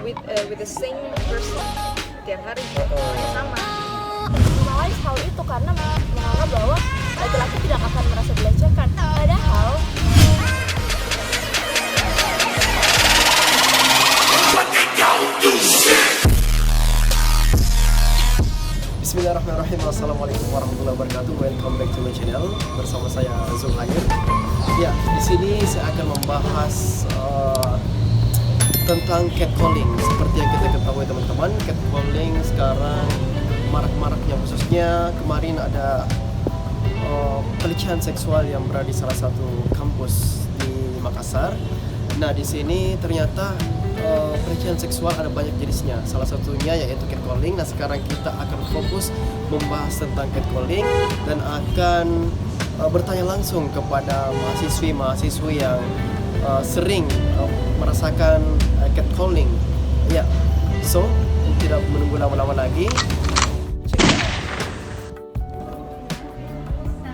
with the same person tiap hari sama. Normalize hal itu karena menganggap bahwa laki-laki tidak akan merasa dilecehkan. Padahal Bismillahirrahmanirrahim. Assalamualaikum warahmatullahi wabarakatuh. Welcome back to my channel. Bersama saya Zulhair. Ya, di sini saya akan membahas tentang catcalling. Seperti yang kita ketahui teman-teman, catcalling sekarang marak-maraknya, khususnya kemarin ada pelecehan seksual yang berada di salah satu kampus di Makassar. Nah, di sini ternyata pelecehan seksual ada banyak jenisnya. Salah satunya yaitu catcalling. Nah, sekarang kita akan fokus membahas tentang catcalling dan akan bertanya langsung kepada mahasiswi yang sering merasakan catcalling. Ya, so tidak menunggu lama-lama lagi.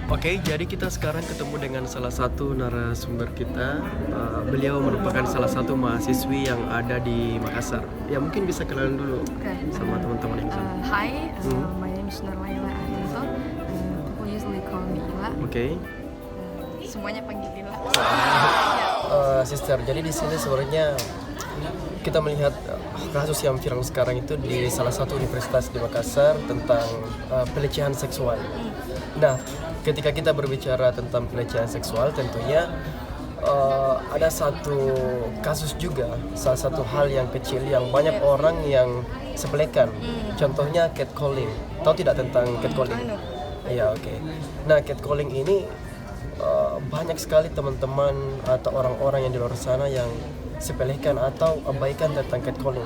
Oke, jadi kita sekarang ketemu dengan salah satu narasumber kita. Beliau merupakan salah satu mahasiswi yang ada di Makassar. Ya, mungkin bisa kenalan dulu sama teman-teman yang sana. Hi, my name is Nurlayla Arianto. People usually call me Ila. Oke. Semuanya panggil Ila. Sister, jadi di sini sebenarnya kita melihat kasus yang viral sekarang itu di salah satu universitas di Makassar tentang pelecehan seksual. Nah, ketika kita berbicara tentang pelecehan seksual, tentunya ada satu kasus juga, salah satu hal yang kecil yang banyak orang yang sepelekan. Contohnya catcalling. Tahu tidak tentang catcalling? Iya, oke. Nah, catcalling ini banyak sekali teman-teman atau orang-orang yang di luar sana yang sepelekan atau abaikan tentang catcalling.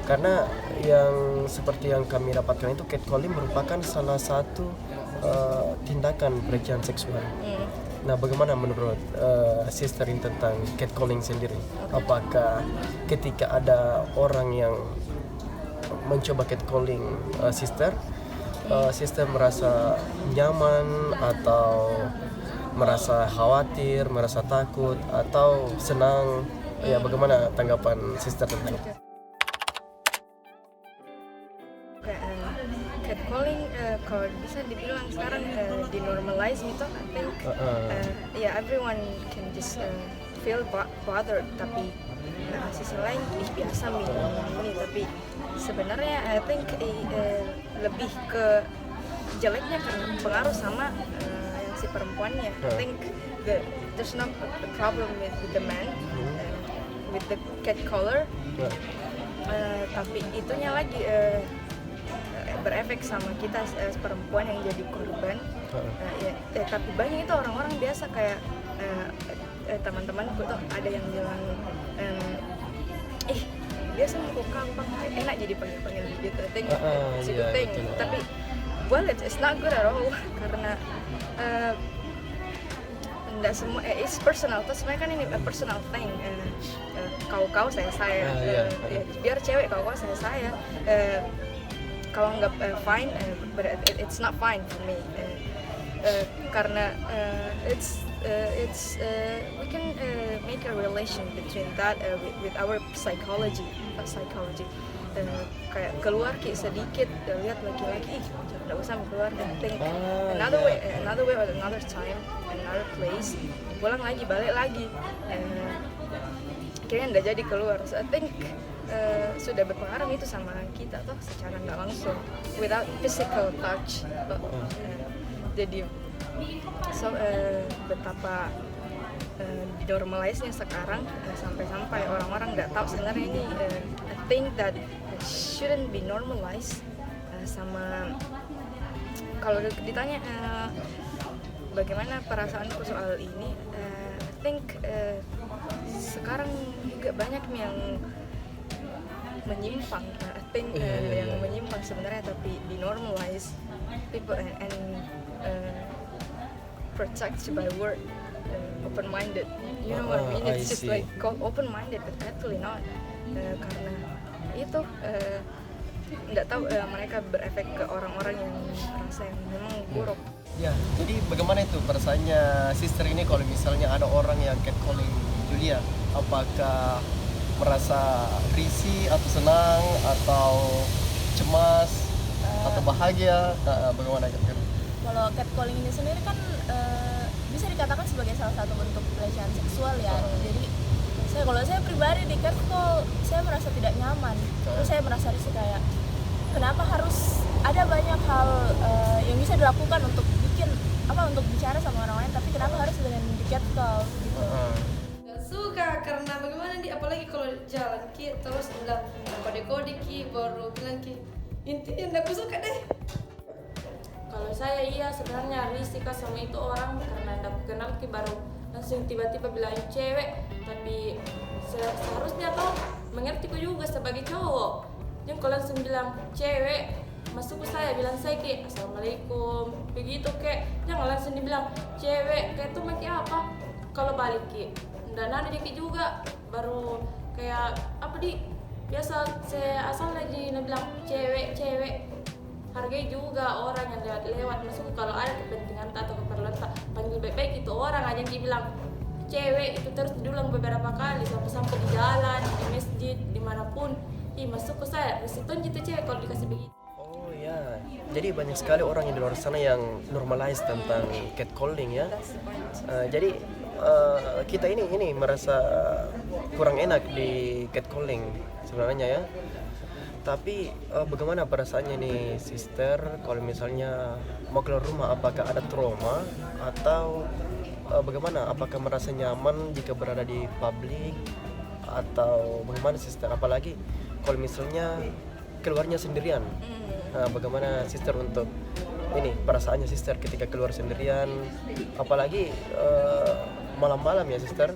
Karena yang seperti yang kami dapatkan itu, catcalling merupakan salah satu tindakan pelecehan seksual. Nah, bagaimana menurut sister ini tentang catcalling sendiri? Apakah ketika ada orang yang mencoba catcalling sister merasa nyaman atau merasa khawatir, merasa takut atau senang? Ya, bagaimana tanggapan sister tentang itu? Catcalling kalau bisa dibilang sekarang dinormalize gitu, I think everyone can just feel bothered, tapi sisi lain biasa ini, tapi sebenarnya I think lebih ke jeleknya karena pengaruh sama yang si perempuannya. I think there's not a problem with the man, with the catcaller, tapi itunya lagi berefek sama kita perempuan yang jadi korban. Tapi banyak itu orang-orang biasa kayak teman-temanku tuh ada yang bilang biasa mau kampang enak jadi panggil gitu. I think it's a good thing. Tapi it's not good at all karena enggak semua it's personal. Terus sebenarnya kan ini a personal thing. Kau saya biar cewek kau saya kalau nggak fine, but it's not fine for me, karena we can make a relation between that with our psychology. Kayak keluar sedikit, lihat laki-laki, nggak usah keluar, and think another way or another time, another place, pulang lagi, balik lagi, kayaknya nggak jadi keluar. So I think sudah berpengaruh itu sama kita toh secara nggak langsung, without physical touch. Jadi betapa normalize-nya sekarang sampai orang-orang nggak tahu sebenarnya ini. I think that shouldn't be normalized. Sama kalau ditanya bagaimana perasaanku soal ini, I think sekarang juga banyak yang menyimpang. I think yang menyimpang sebenarnya tapi dinormalize people and protect by word, open-minded. You know what I mean? It's just like called open-minded, but actually not. Karena itu nggak tahu mereka berefek ke orang-orang yang merasa yang memang buruk. Ya, jadi bagaimana itu perasaannya sister ini kalau misalnya ada orang yang catcalling Julia? Apakah merasa risih atau senang atau cemas atau bahagia? Bagaimana kira-kira? Kalau catcalling ini sendiri kan bisa dikatakan sebagai salah satu bentuk pelecehan seksual ya. Jadi kalau saya pribadi di catcall saya merasa tidak nyaman. Terus saya merasa risih kayak kenapa harus ada banyak hal yang bisa dilakukan untuk untuk bicara sama orang lain, tapi kenapa harus dengan di catcall gitu. Gak suka karena bagaimana apalagi kalau jalan ki terus bilang kode-kode ki baru bilang ki intinya gak suka deh. Kalau saya sebenarnya risih sama itu orang karena tidak kenal ki baru langsung tiba-tiba bilang cewek, tapi seharusnya toh mengerti ku juga sebagai cowok. Yang kalau langsung bilang cewek masuk ke saya bilang saya ki assalamualaikum begitu kek, jangan langsung dibilang cewek kayak itu maki apa kalau balik ki dan ada dikit juga baru kayak biasa saya asal lagi bilang cewek hargai juga orang yang lewat masuk. Kalau ada kepentingan atau keperluan panggil baik-baik itu orang aja yang bilang cewek itu terus diulang beberapa kali sampai di jalan, di masjid, dimanapun masuk ke saya resiton gitu cewek kalau dikasih begitu. Oh ya, jadi banyak sekali orang yang di luar sana yang normalize tentang catcalling ya. Jadi kita ini merasa kurang enak di catcalling sebenarnya ya. Tapi bagaimana perasaannya nih sister kalau misalnya mau keluar rumah, apakah ada trauma atau bagaimana, apakah merasa nyaman jika berada di publik atau bagaimana sister, apalagi kalau misalnya keluarnya sendirian. Bagaimana sister untuk ini perasaannya sister ketika keluar sendirian, apalagi malam-malam ya sister?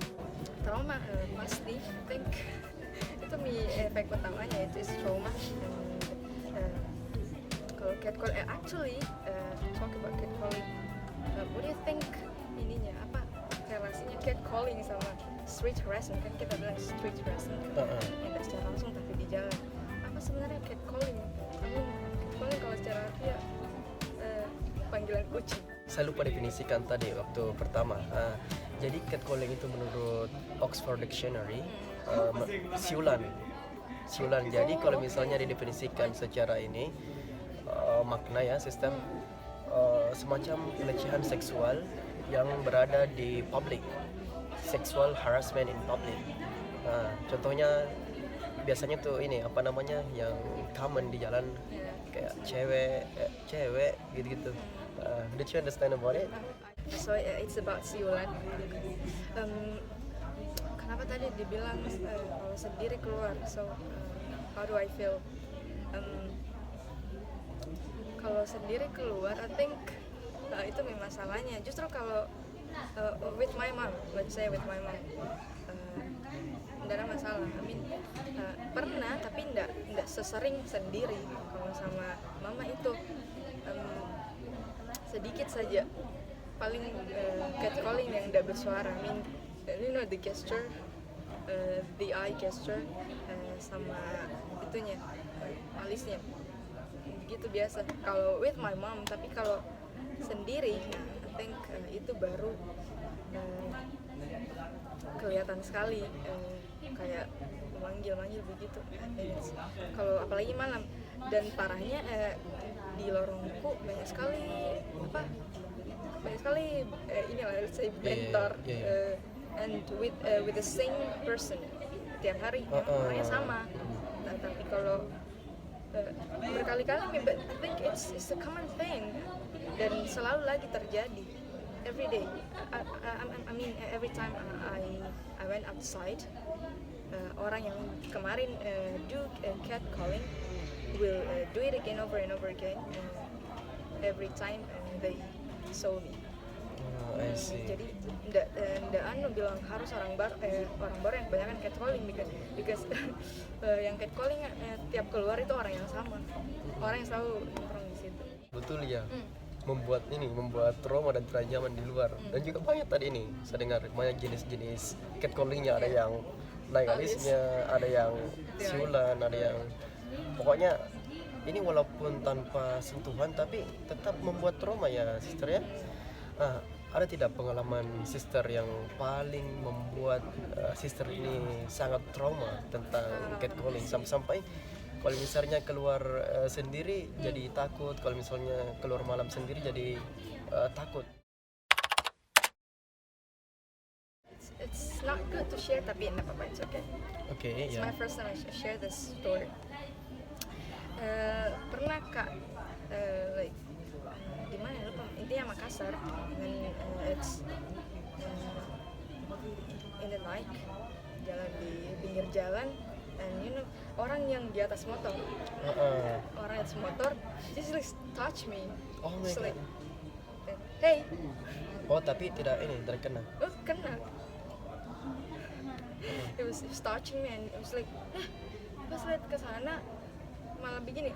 Trauma pasti, I think itu efek utamanya itu is trauma. Kalau catcall actually talk about catcalling, what do you think ininya apa relasinya catcalling sama street harassment? Kan kita bilang street harassment yang tidak secara langsung tapi di jalan. Apa sebenarnya catcalling? Catcalling kalau secara harfiah panggilan kucing. Saya lupa definisikan tadi waktu pertama. Jadi catcalling itu menurut Oxford Dictionary siulan. Jadi kalau misalnya didefinisikan secara ini makna ya sistem semacam pelecehan seksual yang berada di publik, sexual harassment in public. Contohnya biasanya tuh ini yang common di jalan kayak cewek gitu. Did you understand about it? So it's about siulan. Kenapa tadi dibilang kalau sendiri keluar? So how do I feel? Kalau sendiri keluar, I think itu memang masalahnya. Justru kalau with my mom, let's say with my mom, tidak ada masalah. I mean, pernah tapi tidak sesering sendiri. Kalau sama mama itu sedikit saja, paling catcalling yang tidak bersuara. I mean, you know the gesture, the eye gesture, sama itunya, alisnya, begitu biasa. Kalau with my mom, tapi kalau sendiri, I think itu baru kelihatan sekali, kayak manggil begitu. Kalau apalagi malam, dan parahnya di lorongku banyak sekali inilah let's say bentor. And with the same person tiap hari orangnya sama. Nah, tapi kalau berkali-kali, I think it's a common thing dan selalu lagi terjadi every day. I mean every time I went outside, orang yang kemarin do catcalling will do it again over and over again every time they saw me. I see. Jadi ndak bilang harus orang baru yang kebanyakan catcalling because yang catcalling tiap keluar itu orang yang sama, orang yang selalu nongkrong di situ. Betul ya. Membuat trauma dan terancam di luar. Dan juga banyak tadi ini saya dengar banyak jenis-jenis catcallingnya, ada yang naik alisnya, ada yang siulan, ada yang pokoknya ini walaupun tanpa sentuhan tapi tetap membuat trauma ya sister ya. ada tidak pengalaman sister yang paling membuat sister ini sangat trauma tentang catcalling sampai kalau misalnya keluar sendiri jadi takut, kalau misalnya keluar malam sendiri jadi takut. It's not good to share, tapi nggak apa-apa, it's okay. Okay, It's ya. my first time I share this story. Pernah kak, like di mana lupa, intinya Makassar, and it's in the night, jalan di pinggir jalan, and you know orang yang di atas motor, orang atas motor, just like touch me, Oh my just God. like, hey, Oh tapi tidak kena. oh kena. It was touching me and it was like, pas lihat ke sana malah begini.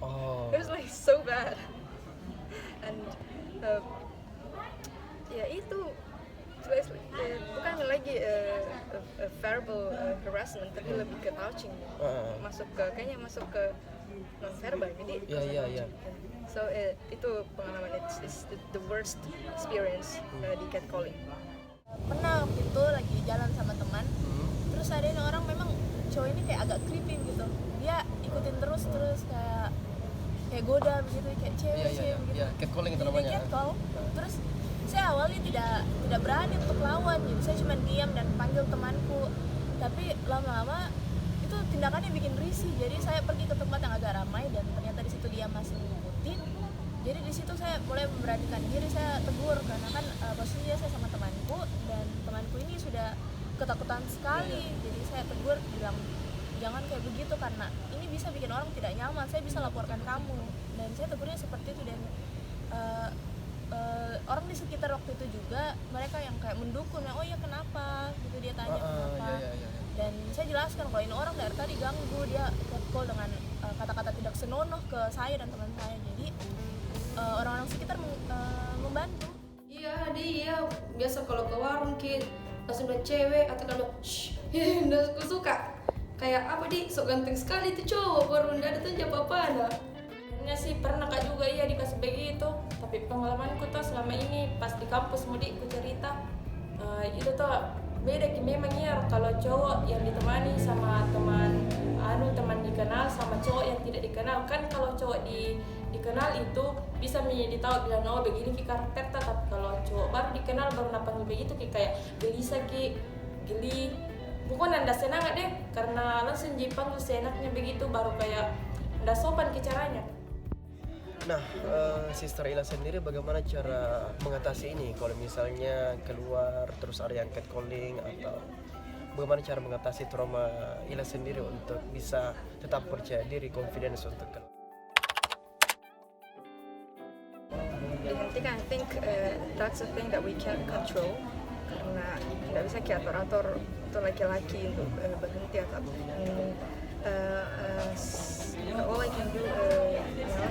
Oh. It was like so bad. And ya itu bukan lagi verbal harassment, tapi lebih ke touching. Kayaknya masuk ke non verbal, jadi Iya. so itu pengalaman, it's the worst experience di catcalling. Pernah waktu itu lagi jalan sama teman, terus ada ini orang, memang cowok ini kayak agak creepy gitu, dia ikutin terus kayak goda begitu, kayak cewek gitu. Iya, catcalling itu Jadi namanya. catcall. Terus saya awalnya tidak berani untuk lawan, jadi saya cuma diam dan panggil temanku. Tapi lama-lama itu tindakannya bikin risih, jadi saya pergi ke tempat yang agak ramai dan ternyata di situ dia masih ngikutin. Jadi di situ saya mulai memberanikan diri, saya tegur karena kan posisinya saya sama temanku dan temanku ini sudah ketakutan sekali. Jadi saya tegur, bilang jangan kayak begitu karena ini bisa bikin orang tidak nyaman, saya bisa laporkan kamu. Dan saya tegurnya seperti itu, dan orang di sekitar waktu itu juga mereka yang kayak mendukung, oh ya kenapa gitu, dia tanya kenapa. Iya. Dan saya jelaskan kalau ini orang dari tadi ganggu, dia catcall dengan kata-kata tidak senonoh ke saya dan teman saya. Jadi orang-orang sekitar membantu. Iya, dia biasa kalau ke warung langsung bilang cewek atau kalau shh, nggak suka. Kayak apa sok ganteng sekali tuh cowok, baru nggak ada tunjuk apa-apa. Sebenarnya sih pernah kak juga iya dikasih begitu, tapi pengalamanku tuh selama ini pas di kampus mudikku cerita itu tuh beda ki memang ya, kalau cowok yang ditemani sama teman dikenal sama cowok yang tidak dikenal. Kan kalau cowok dikenal itu bisa tahu bilang oh begini ki karakter, tapi kalau cowok baru dikenal baru napanggil begitu ki kayak gelisah ki, geli. Bukan anda senang deh karena langsung dipanggil seenaknya begitu, baru kayak anda sopan ke caranya. Nah, Sister Ila sendiri bagaimana cara mengatasi ini kalau misalnya keluar terus ada yang catcalling, atau bagaimana cara mengatasi trauma Ila sendiri untuk bisa tetap percaya diri, confidence untuk keluar? Dihentikan, I think that's the thing that we can't control, karena tidak bisa kita atur untuk laki-laki untuk berhenti atau all I can do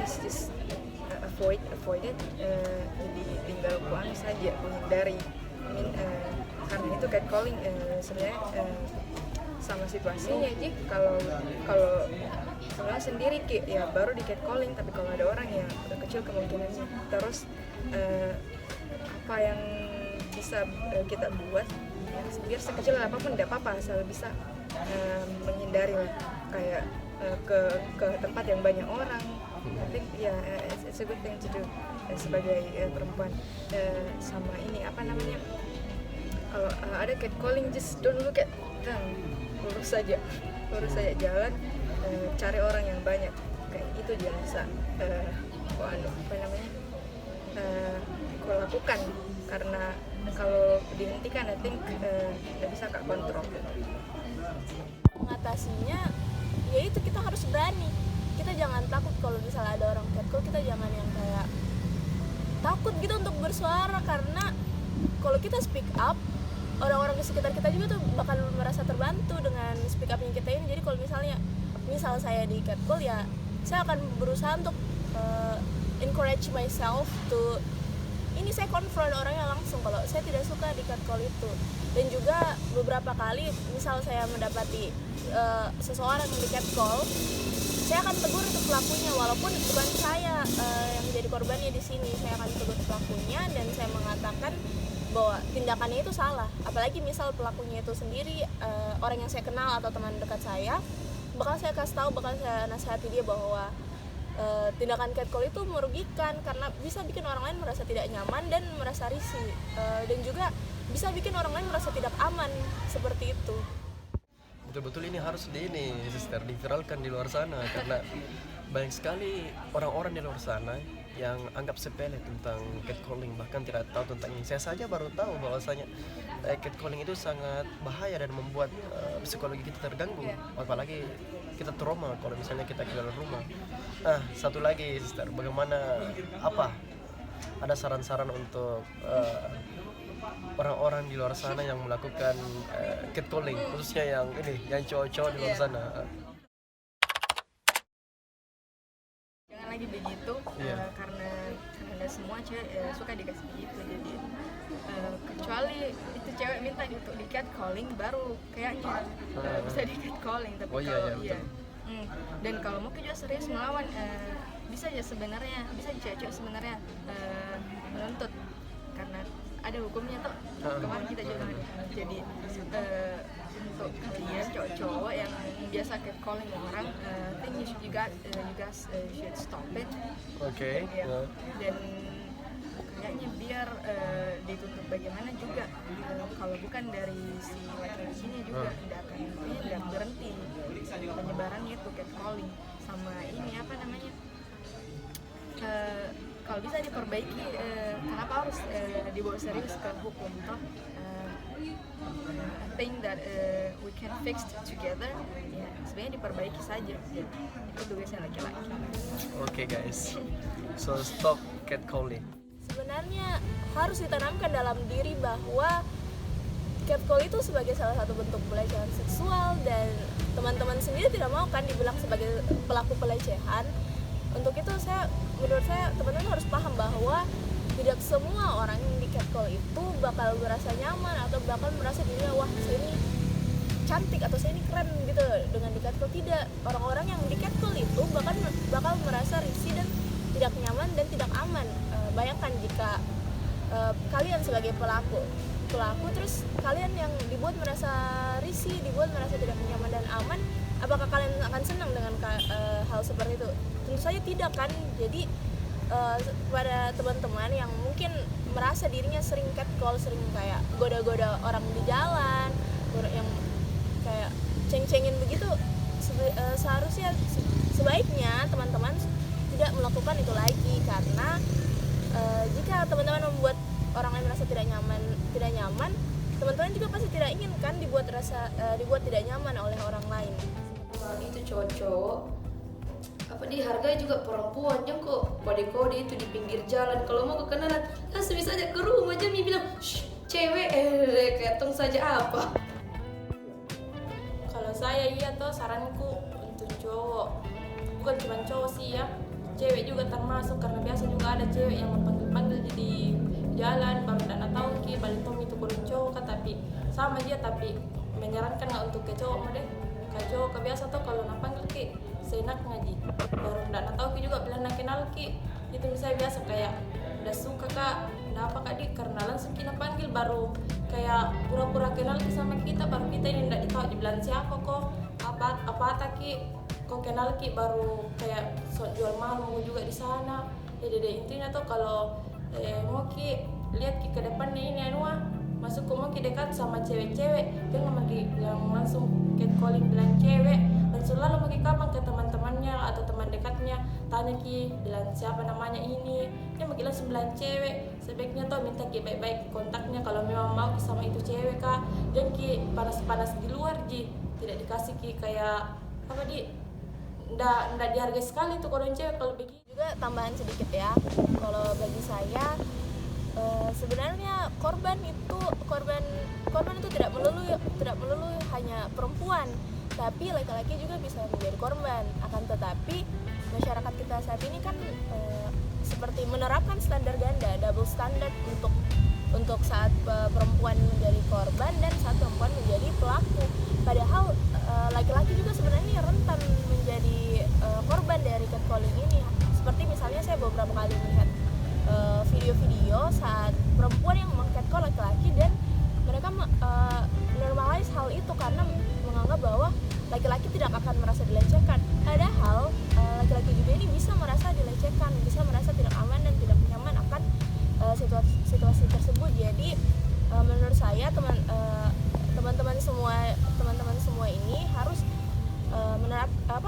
is just avoid it, jadi tinggal pulang saja, menghindari. Karena itu catcalling sebenarnya sama situasinya aja. Kalau sebenarnya sendiri ya baru di catcalling, tapi kalau ada orang yang udah kecil kemungkinannya, terus apa yang bisa kita buat ya, biar sekecil apapun tidak apa-apa, asal bisa menghindari lah, kayak ke tempat yang banyak orang. I think it's a good thing to do sebagai perempuan. Sama ini apa namanya, kalau ada catcalling, just don't look at them, lurus saja jalan, cari orang yang banyak, kayak itu dia bisa kau lakukan. Karena kalau dihentikan, I think tidak bisa kak kontrol. Mengatasinya ya itu, kita harus berani, kita jangan takut. Kalau misalnya ada orang catcall, kita jangan yang kayak takut gitu untuk bersuara, karena kalau kita speak up, orang-orang di sekitar kita juga tuh bakal merasa terbantu dengan speak up yang kita ini. Jadi kalau misal saya di catcall, ya saya akan berusaha untuk encourage myself to ini saya konfront orangnya langsung kalau saya tidak suka di catcall itu. Dan juga beberapa kali misal saya mendapati seseorang yang di catcall, saya akan tegur untuk pelakunya walaupun bukan saya yang menjadi korbannya di sini. Saya akan tegur pelakunya dan saya mengatakan bahwa tindakannya itu salah. Apalagi misal pelakunya itu sendiri orang yang saya kenal atau teman dekat saya, bakal saya kasih tahu, bakal saya nasihati dia bahwa tindakan catcall itu merugikan karena bisa bikin orang lain merasa tidak nyaman dan merasa risih, dan juga bisa bikin orang lain merasa tidak aman, seperti itu. Betul-betul ini harus sister, diviralkan di luar sana karena banyak sekali orang-orang di luar sana yang anggap sepele tentang catcalling, bahkan tidak tahu tentang ini. Saya saja baru tahu bahwasanya catcalling itu sangat bahaya dan membuat psikologi kita terganggu, apalagi kita trauma kalau misalnya kita keluar rumah. Nah, satu lagi sister, bagaimana, apa ada saran-saran untuk orang-orang di luar sana yang melakukan catcalling, khususnya yang cowok-cowok di luar sana? Jangan lagi begitu, karena semua cewek suka dikasih begitu. Jadi kecuali itu cewek minta untuk di catcalling, baru kayaknya bisa di catcalling. Tapi dan kalau mau juga serius melawan, bisa aja sebenarnya, bisa cewek sebenarnya menuntut karena ada hukumnya tuh. Kemarin kita juga ada. Jadi untuk kalian cowok-cowok yang biasa catcalling orang, think you guys should stop it. Dan kayaknya biar ditutup bagaimana juga, kalau bukan dari si laki-laki ini juga tidak berhenti penyebarannya itu catcalling sama ini apa namanya. Kalau bisa diperbaiki, kenapa harus dibawa serius ke hukum toh? I think that we can fix it together. Ya, sebenarnya diperbaiki saja. Ya, itu tugasnya laki-laki. Oke guys, so stop catcalling. Sebenarnya harus ditanamkan dalam diri bahwa catcall itu sebagai salah satu bentuk pelecehan seksual, dan teman-teman sendiri tidak mau kan dibilang sebagai pelaku pelecehan. Untuk itu menurut saya teman-teman harus paham bahwa tidak semua orang yang di catcall itu bakal merasa nyaman atau bakal merasa dirinya wah saya ini cantik atau saya ini keren gitu dengan di catcall. Tidak, orang-orang yang di catcall itu bakal merasa risih dan tidak nyaman dan tidak aman. Bayangkan jika kalian sebagai pelaku terus kalian yang dibuat merasa risih, dibuat merasa tidak nyaman dan aman, apakah kalian akan senang dengan hal seperti itu? Tentu saja tidak kan. Jadi pada teman-teman yang mungkin merasa dirinya sering catcall, sering kayak goda-goda orang di jalan, yang kayak ceng-cengin begitu, seharusnya sebaiknya teman-teman tidak melakukan itu lagi, karena jika teman-teman membuat orang lain merasa tidak nyaman, teman-teman juga pasti tidak ingin kan dibuat tidak nyaman oleh orang lain. Itu cowok-cowok dihargai juga perempuan yang kok kode-kode itu di pinggir jalan. Kalau mau kenalan langsung bisa aja ke rumah aja bilang cewek ketong saja apa. Kalau saya toh saranku untuk cowok, bukan cuma cowok sih ya, cewek juga termasuk, karena biasa juga ada cewek yang panggil-panggil di jalan baru tidak tahu balik tom itu kurang cowok tapi sama dia, tapi menyarankan nggak untuk ke cowok deh, ke cowok biasa tuh kalau napanggil seenak ngaji baru tidak tahu juga bilang nak kenal itu misalnya biasa kayak udah suka kak, udah apa kak karena langsung kita panggil baru kayak pura-pura kenal sama kita, baru kita ini tidak ditahu dibilang siapa kok apa kok kenal baru kayak jual mahal mau juga di sana. Jadi intinya tuh kalau mau lihat ke depan ini masuk mau dekat sama cewek-cewek, jangan langsung catcalling bilang cewek, dan selalu mau kapan ke teman-temannya atau teman dekatnya tanya bilang siapa namanya ini, dia mau langsung bilang cewek. Sebaiknya tuh minta baik-baik kontaknya kalau memang mau sama itu cewek kak, dan panas-panas di luar tidak dikasih kayak apa ndak dihargai sekali tuh kalau cewek. Kalau begitu juga tambahan sedikit ya, kalau bagi saya sebenarnya korban itu tidak melulu hanya perempuan, tapi laki-laki juga bisa menjadi korban. Akan tetapi masyarakat kita saat ini kan seperti menerapkan standar ganda, double standard untuk saat perempuan menjadi korban dan saat perempuan menjadi pelaku. Padahal laki-laki juga sebenarnya rentan menjadi korban dari catcalling ini. Seperti misalnya saya beberapa kali melihat video-video saat perempuan yang meng-catcall laki-laki dan mereka normalize hal itu karena menganggap bahwa laki-laki tidak akan merasa dilecehkan. Padahal laki-laki juga ini bisa merasa dilecehkan, bisa merasa tidak aman dan tidak nyaman akan situasi tersebut. Jadi menurut saya teman-teman semua ini harus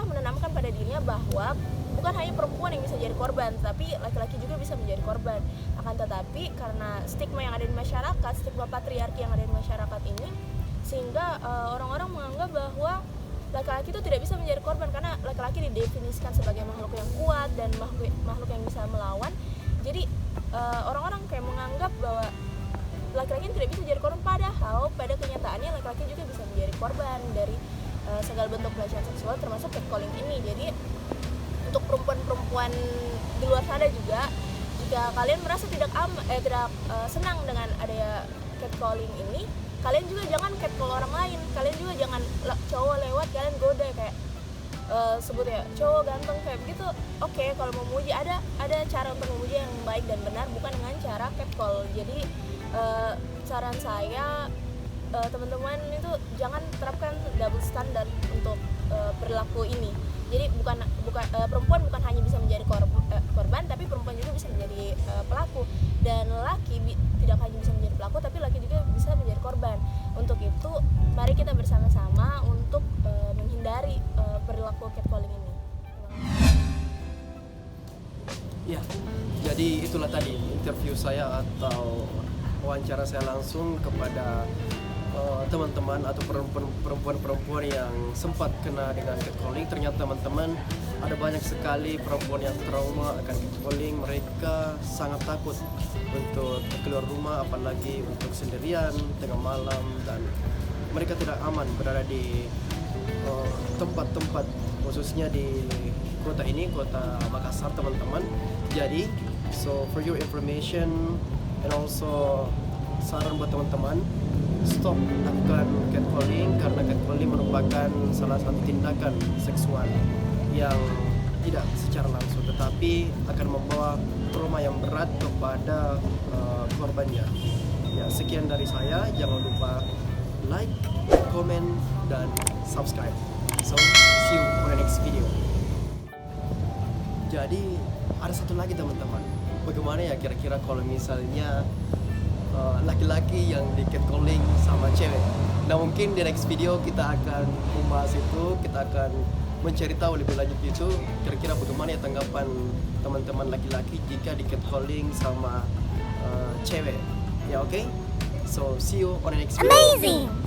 menanamkan pada dirinya bahwa bukan hanya perempuan yang bisa jadi korban, tapi laki-laki juga bisa menjadi korban. Akan tetapi karena stigma yang ada di masyarakat, stigma patriarki yang ada di masyarakat ini, sehingga orang-orang menganggap bahwa laki-laki itu tidak bisa menjadi korban karena laki-laki didefinisikan sebagai makhluk yang kuat dan makhluk yang bisa melawan. Jadi orang-orang kayak menganggap bahwa laki-laki tidak bisa jadi korban, padahal pada kenyataannya laki-laki juga bisa menjadi korban dari segala bentuk pelecehan seksual termasuk catcalling ini. Jadi untuk perempuan-perempuan di luar sana juga, jika kalian merasa tidak senang dengan adanya catcalling ini, kalian juga jangan catcall orang lain. Kalian juga jangan cowok lewat kalian goda kayak sebut ya cowok ganteng kayak begitu. Oke, kalau memuji ada cara untuk memuji yang baik dan benar, bukan dengan cara catcall. Jadi saran saya teman-teman itu jangan terapkan double standard untuk perilaku ini. Jadi perempuan bukan hanya bisa menjadi korban, tapi perempuan juga bisa menjadi pelaku, dan laki tidak hanya bisa menjadi pelaku, tapi laki juga bisa menjadi korban. Untuk itu mari kita bersama-sama untuk menghindari perilaku catcalling ini. Ya, jadi itulah tadi interview saya atau wawancara saya langsung kepada teman-teman atau perempuan-perempuan yang sempat kena dengan catcalling. Ternyata teman-teman, ada banyak sekali perempuan yang trauma akan catcalling. Mereka sangat takut untuk keluar rumah, apalagi untuk sendirian tengah malam, dan mereka tidak aman berada di tempat-tempat khususnya di kota ini, kota Makassar teman-teman. Jadi so for your information and also saran buat teman-teman, stop lakukan catcalling, karena catcalling merupakan salah satu tindakan seksual yang tidak secara langsung tetapi akan membawa trauma yang berat kepada korbannya. Ya, sekian dari saya. Jangan lupa like, comment, dan subscribe. So see you on the next video. Jadi ada satu lagi teman-teman, bagaimana ya kira-kira kalau misalnya laki-laki yang di catcalling sama cewek. Nah, mungkin di next video kita akan membahas itu, kita akan mencari tahu lebih lanjut itu kira-kira bagaimana ya tanggapan teman-teman laki-laki jika di catcalling sama cewek. Ya, oke? So see you on the next video. Amazing!